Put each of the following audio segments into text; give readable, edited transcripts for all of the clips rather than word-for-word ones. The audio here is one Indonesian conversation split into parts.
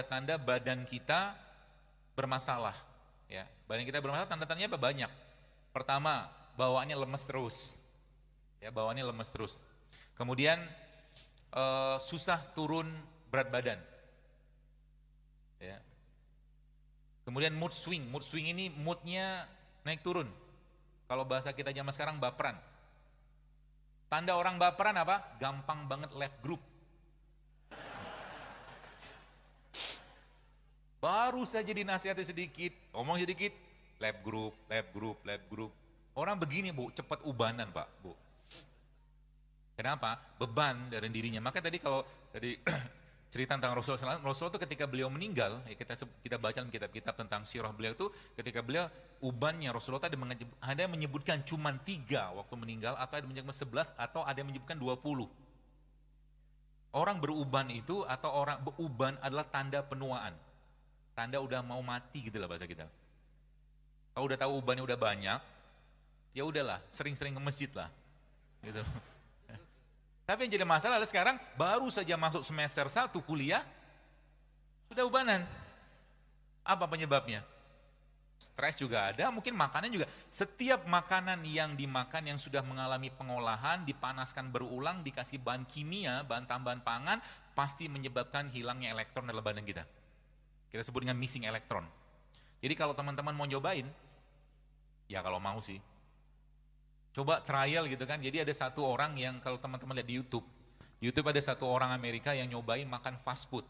tanda-tanda badan kita bermasalah. Ya, badan kita bermasalah, tanda-tandanya apa? Banyak. Pertama, bawaannya lemes terus. Ya, bawaannya lemes terus. Kemudian susah turun berat badan. Ya. Kemudian mood swing ini moodnya naik turun. Kalau bahasa kita zaman sekarang baperan. Tanda orang baperan apa? Gampang banget left group. Baru saja dinasihati sedikit, ngomong sedikit, left group, left group, left group. Orang begini Bu, cepat ubanan Pak, Bu. Kenapa? Beban dari dirinya. Maka tadi kalau tadi cerita tentang Rasulullah itu ketika beliau meninggal, ya kita baca dalam kitab-kitab tentang sirah beliau itu, ketika beliau ubannya Rasulullah ada yang menyebutkan cuma 3 waktu meninggal, atau ada yang menyebutkan 11, atau ada yang menyebutkan 20. Orang beruban itu, atau orang beruban adalah tanda penuaan. Tanda udah mau mati gitu lah bahasa kita. Kalau udah tahu ubannya udah banyak, ya udahlah, sering-sering ke masjid lah. Gitu. Tapi yang jadi masalah adalah sekarang baru saja masuk semester 1 kuliah, sudah ubanan. Apa penyebabnya? Stres juga ada, mungkin makanan juga. Setiap makanan yang dimakan yang sudah mengalami pengolahan, dipanaskan berulang, dikasih bahan kimia, bahan tambahan pangan, pasti menyebabkan hilangnya elektron dalam badan kita. Kita sebut dengan missing elektron. Jadi kalau teman-teman mau nyobain, ya kalau mau sih, coba trial gitu kan. Jadi ada satu orang yang kalau teman-teman lihat di YouTube ada satu orang Amerika yang nyobain makan fast food.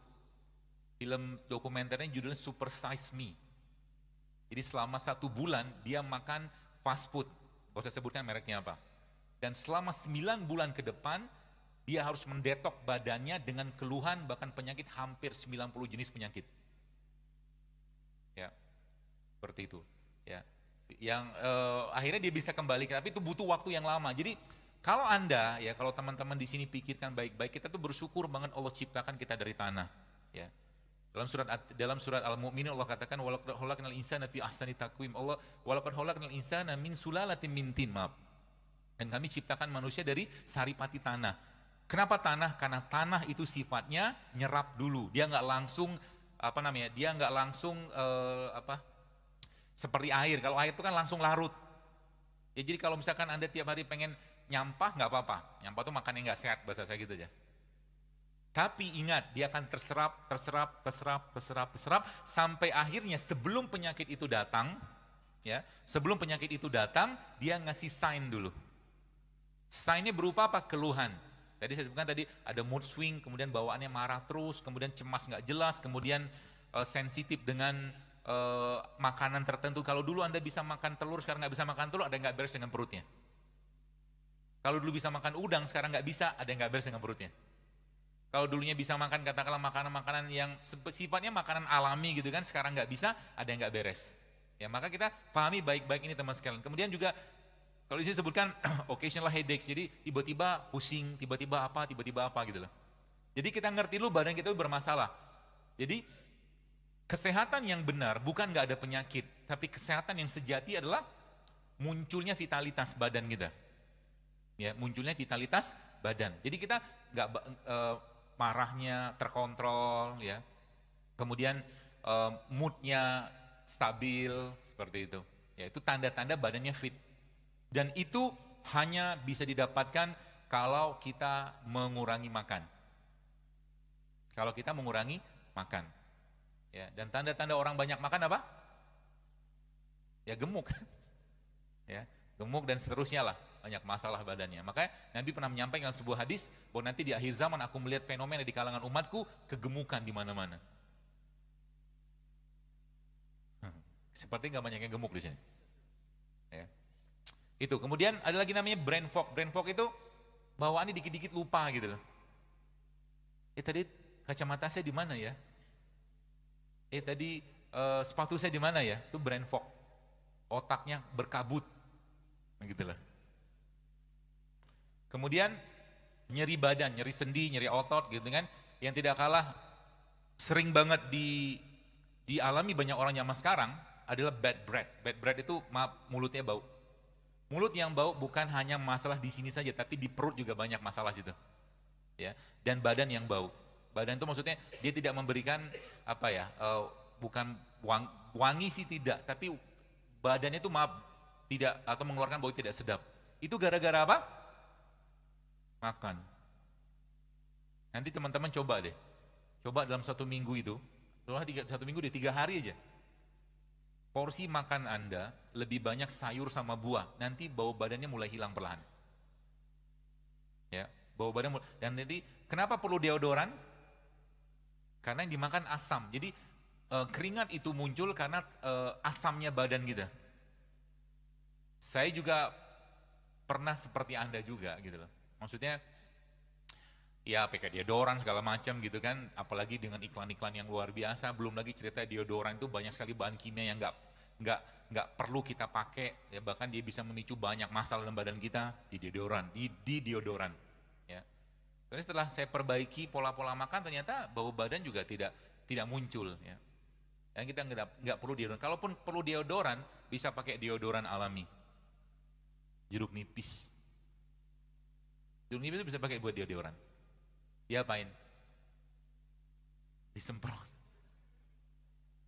Film dokumenternya judulnya Super Size Me. Jadi selama 1 bulan dia makan fast food. Gak usah sebutkan mereknya apa. Dan selama 9 bulan ke depan, dia harus mendetok badannya dengan keluhan bahkan penyakit hampir 90 jenis penyakit. Ya, seperti itu. Ya. Yang akhirnya dia bisa kembali, tapi itu butuh waktu yang lama. Jadi kalau Anda, ya kalau teman-teman di sini pikirkan baik-baik, kita tuh bersyukur banget Allah ciptakan kita dari tanah. Ya. Dalam surat Al-Mu'minun Allah katakan walaqad khalaqnal insana fi ahsani taqwim. Allah walaqad khalaqnal insana min sulalatin min tin, maaf. Dan kami ciptakan manusia dari saripati tanah. Kenapa tanah? Karena tanah itu sifatnya nyerap dulu. Dia nggak langsung Dia nggak langsung seperti air. Kalau air itu kan langsung larut. Ya jadi kalau misalkan Anda tiap hari pengen nyampah nggak apa-apa. Nyampah itu makan yang nggak sehat, bahasa saya gitu aja. Tapi ingat, dia akan terserap sampai akhirnya sebelum penyakit itu datang, ya, sebelum penyakit itu datang, dia ngasih sign dulu. Sign-nya berupa apa? Keluhan. Tadi saya sebutkan tadi ada mood swing, kemudian bawaannya marah terus, kemudian cemas nggak jelas, kemudian sensitif dengan makanan tertentu. Kalau dulu Anda bisa makan telur, sekarang nggak bisa makan telur, ada yang nggak beres dengan perutnya. Kalau dulu bisa makan udang, sekarang nggak bisa, ada yang nggak beres dengan perutnya. Kalau dulunya bisa makan katakanlah makanan-makanan yang sifatnya makanan alami gitu kan, sekarang nggak bisa, ada yang nggak beres. Ya maka kita pahami baik-baik ini teman sekalian. Kemudian juga kalau di sini sebutkan occasional headaches, jadi tiba-tiba pusing, tiba-tiba apa gitu loh. Jadi kita ngerti dulu badan kita bermasalah. Jadi kesehatan yang benar bukan nggak ada penyakit, tapi kesehatan yang sejati adalah munculnya vitalitas badan kita. Ya, munculnya vitalitas badan. Jadi kita nggak marahnya terkontrol, ya. Kemudian moodnya stabil seperti itu. Ya, itu tanda-tanda badannya fit. Dan itu hanya bisa didapatkan kalau kita mengurangi makan. Kalau kita mengurangi makan. Ya, dan tanda-tanda orang banyak makan apa? Ya gemuk. Ya, gemuk dan seterusnya lah, banyak masalah badannya. Makanya Nabi pernah menyampaikan dalam sebuah hadis bahwa nanti di akhir zaman aku melihat fenomena di kalangan umatku kegemukan di mana-mana. Seperti nggak banyak yang gemuk di sini. Ya. Itu. Kemudian ada lagi namanya brain fog. Brain fog itu bawaannya dikit-dikit lupa gitu loh. Tadi kacamata saya di mana ya? Tadi sepatu saya di mana ya? Itu brain fog. Otaknya berkabut. Gitu loh. Kemudian nyeri badan, nyeri sendi, nyeri otot gitu kan. Yang tidak kalah sering banget dialami banyak orang zaman sekarang adalah bad breath. Bad breath itu mulutnya bau. Mulut yang bau bukan hanya masalah di sini saja, tapi di perut juga banyak masalah situ. Ya, dan badan yang bau. Badan itu maksudnya dia tidak memberikan apa ya, bukan wangi sih tidak, tapi badannya itu maaf tidak atau mengeluarkan bau tidak sedap. Itu gara-gara apa? Makan. Nanti teman-teman coba deh, coba dalam 1 minggu itu, setelah 1 minggu deh 3 hari aja. Porsi makan Anda lebih banyak sayur sama buah, nanti bau badannya mulai hilang perlahan. Ya, bau badan dan jadi kenapa perlu deodoran? Karena yang dimakan asam. Jadi keringat itu muncul karena asamnya badan kita. Saya juga pernah seperti Anda juga gitu loh. Maksudnya ya pakai deodoran segala macam gitu kan, apalagi dengan iklan-iklan yang luar biasa, belum lagi cerita deodoran itu banyak sekali bahan kimia yang nggak perlu kita pakai, ya bahkan dia bisa memicu banyak masalah dalam badan kita di deodoran, ya. Tapi setelah saya perbaiki pola-pola makan, ternyata bau badan juga tidak muncul, ya. Dan kita nggak perlu deodoran. Kalaupun perlu deodoran, bisa pakai deodoran alami, jeruk nipis. Jeruk nipis itu bisa pakai buat deodoran. Diapain? Disemprot.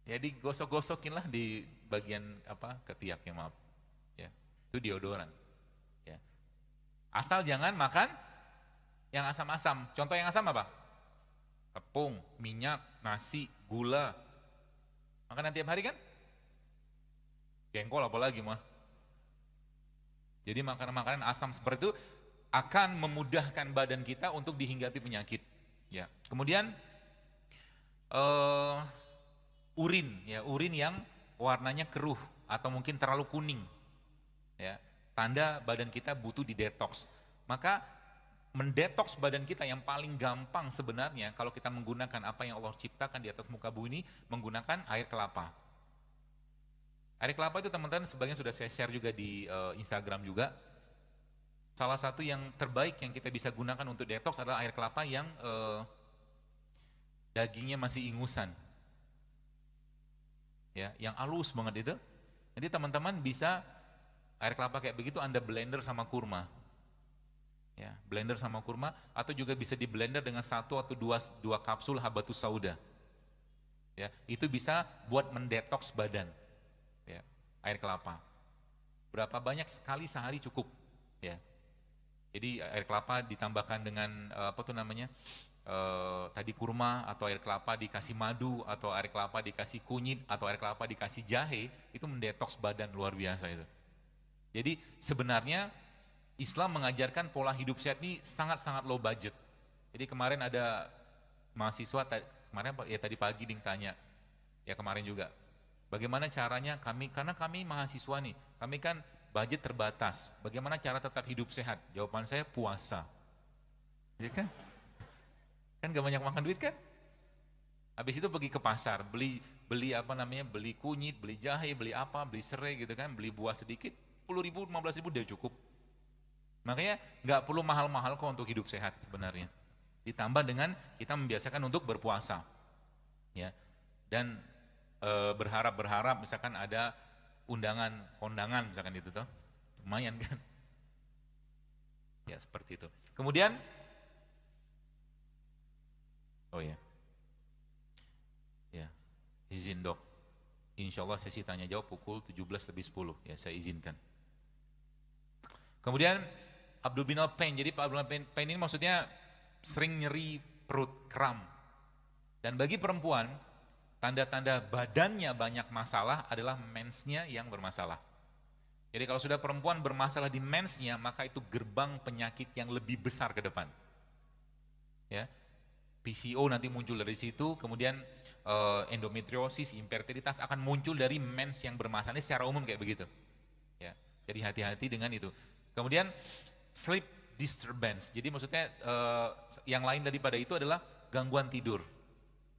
Ya digosok-gosokin lah di bagian apa ketiaknya, maaf. Ya, itu deodoran. Ya. Asal jangan makan yang asam-asam. Contoh yang asam apa? Tepung, minyak, nasi, gula. Makanan tiap hari kan? Jengkol apalagi mah. Jadi makanan-makanan asam seperti itu akan memudahkan badan kita untuk dihinggapi penyakit. Ya. Kemudian urin yang warnanya keruh atau mungkin terlalu kuning. Ya. Tanda badan kita butuh didetoks. Maka mendetoks badan kita yang paling gampang sebenarnya kalau kita menggunakan apa yang Allah ciptakan di atas muka bumi ini, menggunakan air kelapa. Air kelapa itu teman-teman sebagian sudah saya share juga di Instagram juga. Salah satu yang terbaik yang kita bisa gunakan untuk detox adalah air kelapa yang dagingnya masih ingusan. Ya, yang halus banget itu. Nanti teman-teman bisa air kelapa kayak begitu Anda blender sama kurma. Ya, blender sama kurma, atau juga bisa di blender dengan 1 atau 2 kapsul habatus sauda. Ya, itu bisa buat mendetoks badan. Ya, air kelapa. Berapa banyak sekali sehari cukup. Ya. Jadi air kelapa ditambahkan dengan apa tuh namanya? Tadi kurma, atau air kelapa dikasih madu, atau air kelapa dikasih kunyit, atau air kelapa dikasih jahe, itu mendetoks badan luar biasa itu. Jadi sebenarnya Islam mengajarkan pola hidup sehat ini sangat-sangat low budget. Jadi kemarin ada mahasiswa, kemarin ya tadi pagi Ding tanya, ya kemarin juga, bagaimana caranya karena kami mahasiswa nih, kami kan budget terbatas, bagaimana cara tetap hidup sehat? Jawaban saya puasa. Ya kan? Kan gak banyak makan duit kan? Habis itu pergi ke pasar, beli apa namanya, beli kunyit, beli jahe, beli apa, beli serai gitu kan, beli buah sedikit, 10.000, 15.000 udah cukup. Makanya nggak perlu mahal-mahal kok untuk hidup sehat sebenarnya. Ditambah dengan kita membiasakan untuk berpuasa, ya. Dan berharap misalkan ada kondangan misalkan itu toh, lumayan kan? Ya seperti itu. Kemudian, oh ya, ya izin dok. Insya Allah sesi tanya jawab pukul 17:10 ya, saya izinkan. Kemudian abdominal pain, jadi abdominal pain ini maksudnya sering nyeri perut, kram. Dan bagi perempuan, tanda-tanda badannya banyak masalah adalah mensnya yang bermasalah. Jadi kalau sudah perempuan bermasalah di mensnya, maka itu gerbang penyakit yang lebih besar ke depan. Ya, PCO nanti muncul dari situ, kemudian endometriosis, infertilitas akan muncul dari mens yang bermasalah. Ini secara umum kayak begitu. Ya, jadi hati-hati dengan itu. Kemudian sleep disturbance, jadi maksudnya yang lain daripada itu adalah gangguan tidur.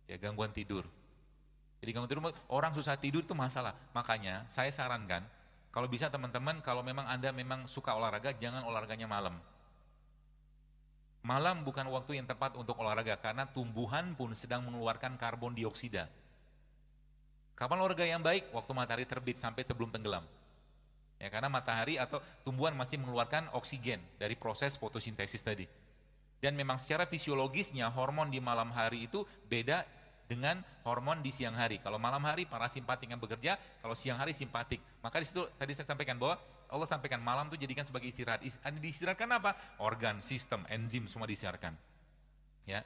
Ya, gangguan tidur. Jadi gangguan tidur, orang susah tidur itu masalah. Makanya saya sarankan, kalau bisa teman-teman, kalau memang Anda memang suka olahraga, jangan olahraganya malam. Malam bukan waktu yang tepat untuk olahraga, karena tumbuhan pun sedang mengeluarkan karbon dioksida. Kapan olahraga yang baik? Waktu matahari terbit sampai sebelum tenggelam. Ya, karena matahari atau tumbuhan masih mengeluarkan oksigen dari proses fotosintesis tadi. Dan memang secara fisiologisnya hormon di malam hari itu beda dengan hormon di siang hari. Kalau malam hari parasimpatik yang bekerja, kalau siang hari simpatik. Maka di situ tadi saya sampaikan bahwa Allah sampaikan malam itu jadikan sebagai istirahat. Diistirahatkan apa? Organ, sistem, enzim semua diistirahatkan. Ya.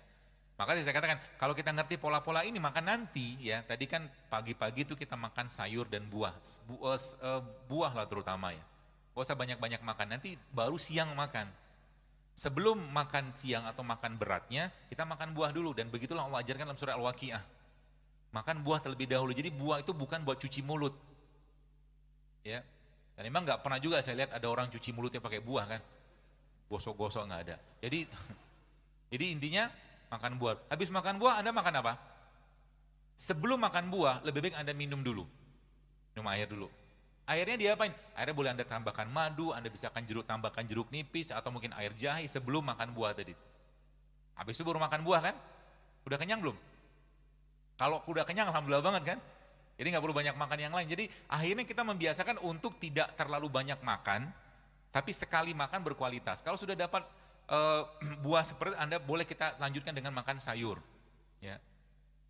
Maka saya katakan kalau kita ngerti pola-pola ini maka nanti ya tadi kan pagi-pagi itu kita makan sayur dan buah. Buah lah terutama ya. Gak usah banyak-banyak makan. Nanti baru siang makan. Sebelum makan siang atau makan beratnya, kita makan buah dulu. Dan begitulah Allah ajarkan dalam surah Al-Waqiah. Makan buah terlebih dahulu. Jadi buah itu bukan buat cuci mulut. Ya. Dan memang nggak pernah juga saya lihat ada orang cuci mulutnya pakai buah kan. Gosok-gosok nggak ada. Jadi intinya makan buah. Habis makan buah Anda makan apa? Sebelum makan buah, lebih baik Anda minum dulu. Minum air dulu. Airnya diapain? Airnya boleh Anda tambahkan madu, Anda bisa tambahkan jeruk nipis, atau mungkin air jahe sebelum makan buah tadi. Habis itu baru makan buah kan? Udah kenyang belum? Kalau udah kenyang, alhamdulillah banget kan? Jadi nggak perlu banyak makan yang lain. Jadi akhirnya kita membiasakan untuk tidak terlalu banyak makan, tapi sekali makan berkualitas. Kalau sudah dapat buah seperti Anda boleh kita lanjutkan dengan makan sayur. Ya.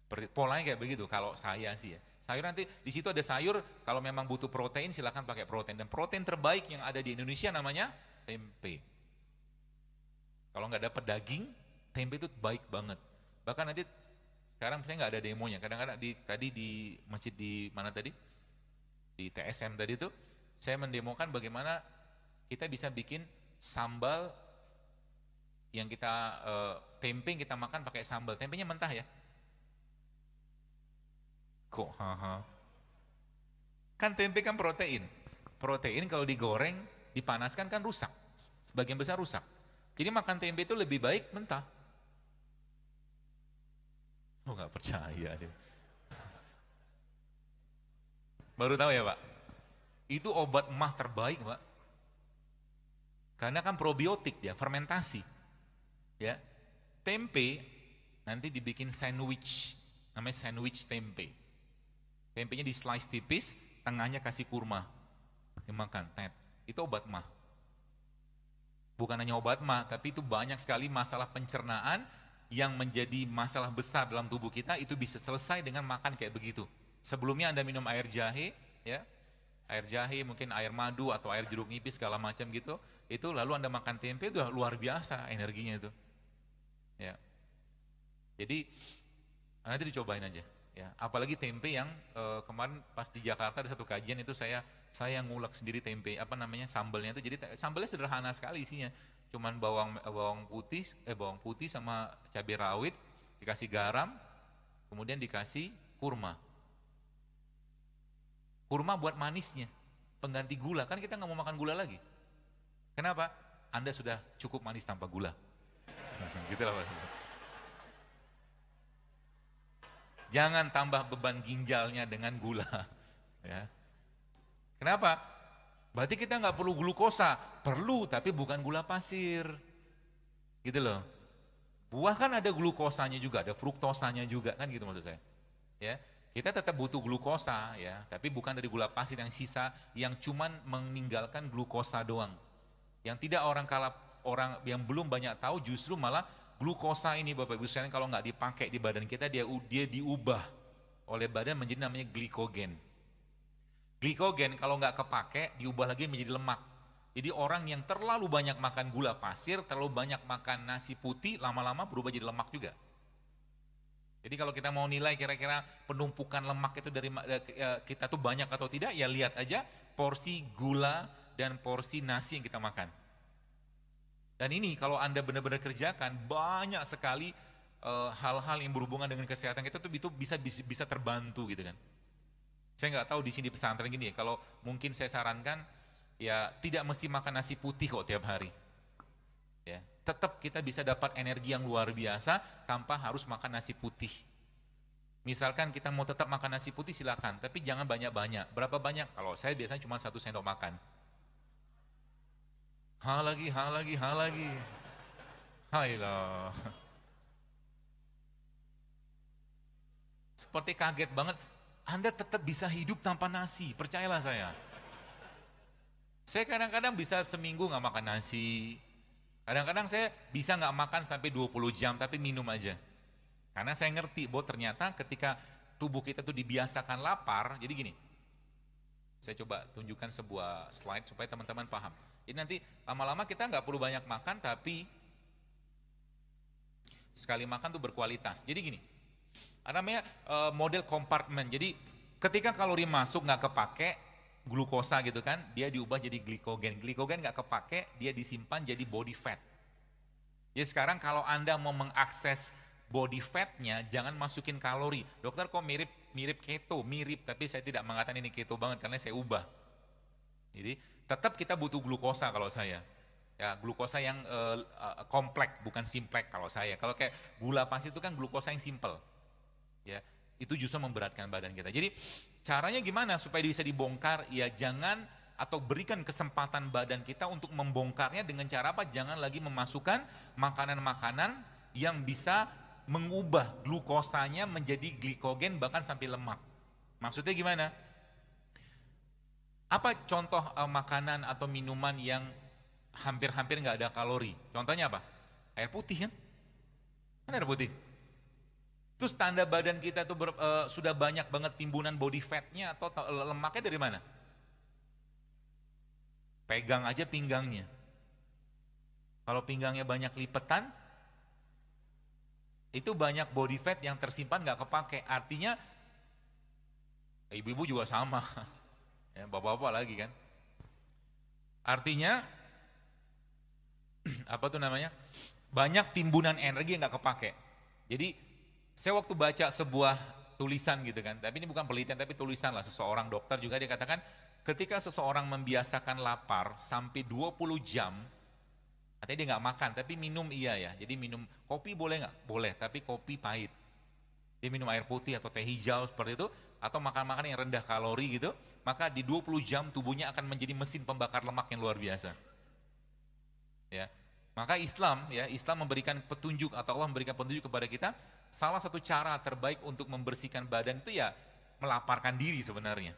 Seperti polanya kayak begitu kalau saya sih ya. Sayur nanti di situ ada sayur, kalau memang butuh protein silakan pakai protein. Dan protein terbaik yang ada di Indonesia namanya tempe. Kalau nggak dapat daging, tempe itu baik banget. Bahkan nanti sekarang saya nggak ada demonya. Kadang-kadang tadi di masjid di mana tadi? Di TSM tadi itu saya mendemokan bagaimana kita bisa bikin sambal yang kita tempe yang kita makan pakai sambal. Tempenya mentah ya. Kok kan tempe kan protein. Protein kalau digoreng, dipanaskan kan rusak. Sebagian besar rusak. Jadi makan tempe itu lebih baik mentah. Oh nggak percaya dia. Baru tahu ya Pak? Itu obat emah terbaik Pak. Karena kan probiotik dia, fermentasi. Ya. Tempe nanti dibikin sandwich. Namanya sandwich tempe. Tempenya di slice tipis, tengahnya kasih kurma. Dimakan, itu obat mah. Bukan hanya obat mah, tapi itu banyak sekali masalah pencernaan yang menjadi masalah besar dalam tubuh kita, itu bisa selesai dengan makan kayak begitu. Sebelumnya Anda minum air jahe, ya, air jahe, mungkin air madu atau air jeruk nipis segala macam gitu, itu lalu Anda makan tempe itu luar biasa energinya itu. Ya. Jadi nanti dicobain aja. Ya, apalagi tempe yang kemarin pas di Jakarta ada satu kajian itu saya ngulek sendiri tempe sambalnya itu. Jadi sambalnya sederhana sekali isinya, cuman bawang putih sama cabai rawit, dikasih garam, kemudian dikasih kurma buat manisnya, pengganti gula. Kan kita nggak mau makan gula lagi. Kenapa? Anda sudah cukup manis tanpa gula. Gitu lah Pak. Jangan tambah beban ginjalnya dengan gula. Ya. Kenapa? Berarti kita nggak perlu glukosa. Perlu, tapi bukan gula pasir. Gitu loh. Buah kan ada glukosanya juga, ada fruktosanya juga, kan gitu maksud saya. Ya, kita tetap butuh glukosa ya, tapi bukan dari gula pasir yang sisa, yang cuman meninggalkan glukosa doang. Yang tidak orang yang belum banyak tahu justru malah glukosa ini Bapak Ibu sekalian kalau nggak dipakai di badan kita dia diubah oleh badan menjadi namanya glikogen. Glikogen kalau nggak kepake diubah lagi menjadi lemak. Jadi orang yang terlalu banyak makan gula pasir, terlalu banyak makan nasi putih, lama-lama berubah jadi lemak juga. Jadi kalau kita mau nilai kira-kira penumpukan lemak itu dari kita tuh banyak atau tidak, ya lihat aja porsi gula dan porsi nasi yang kita makan. Dan ini kalau Anda benar-benar kerjakan, banyak sekali hal-hal yang berhubungan dengan kesehatan kita tuh itu bisa terbantu gitu kan. Saya nggak tahu di sini pesantren gini ya, kalau mungkin saya sarankan ya tidak mesti makan nasi putih kok tiap hari. Ya, tetap kita bisa dapat energi yang luar biasa tanpa harus makan nasi putih. Misalkan kita mau tetap makan nasi putih silakan, tapi jangan banyak-banyak. Berapa banyak? Kalau saya biasanya cuma 1 sendok makan. Hal lagi. Hailah. Seperti kaget banget, Anda tetap bisa hidup tanpa nasi, percayalah saya. Saya kadang-kadang bisa seminggu nggak makan nasi, Kadang-kadang saya bisa nggak makan sampai 20 jam tapi minum aja. Karena saya ngerti bahwa ternyata ketika tubuh kita tuh dibiasakan lapar, jadi gini. Saya coba tunjukkan sebuah slide supaya teman-teman paham. Jadi nanti lama-lama kita nggak perlu banyak makan tapi sekali makan tuh berkualitas. Jadi gini, ada namanya model kompartemen. Jadi ketika kalori masuk nggak kepake, glukosa gitu kan, dia diubah jadi glikogen. Glikogen nggak kepake, dia disimpan jadi body fat. Jadi sekarang kalau Anda mau mengakses body fatnya, jangan masukin kalori. Dokter kok mirip keto, mirip, tapi saya tidak mengatakan ini keto banget karena saya ubah. Jadi tetap kita butuh glukosa kalau saya. Ya, glukosa yang kompleks, bukan simplek kalau saya. Kalau kayak gula pasir itu kan glukosa yang simple. Ya, itu justru memberatkan badan kita. Jadi caranya gimana supaya bisa dibongkar? Ya jangan atau berikan kesempatan badan kita untuk membongkarnya dengan cara apa? Jangan lagi memasukkan makanan-makanan yang bisa mengubah glukosanya menjadi glikogen bahkan sampai lemak. Maksudnya gimana? Apa contoh makanan atau minuman yang hampir-hampir nggak ada kalori? Contohnya apa? Air putih kan? Kan air putih. Terus tanda badan kita tuh sudah banyak banget timbunan body fatnya atau lemaknya dari mana? Pegang aja pinggangnya. Kalau pinggangnya banyak lipetan, itu banyak body fat yang tersimpan nggak kepake. Artinya, ibu-ibu juga sama, ya, bapak-bapak lagi kan. Artinya, apa tuh namanya? Banyak timbunan energi yang nggak kepake. Jadi saya waktu baca sebuah tulisan gitu kan, tapi ini bukan penelitian tapi tulisan lah, seseorang dokter juga dia katakan ketika seseorang membiasakan lapar sampai 20 jam, artinya dia nggak makan tapi minum iya ya, jadi minum kopi boleh nggak? Boleh, tapi kopi pahit. Dia minum air putih atau teh hijau seperti itu, atau makan-makan yang rendah kalori gitu, maka di 20 jam tubuhnya akan menjadi mesin pembakar lemak yang luar biasa. Ya. Maka Islam memberikan petunjuk atau Allah memberikan petunjuk kepada kita, salah satu cara terbaik untuk membersihkan badan itu ya melaparkan diri sebenarnya.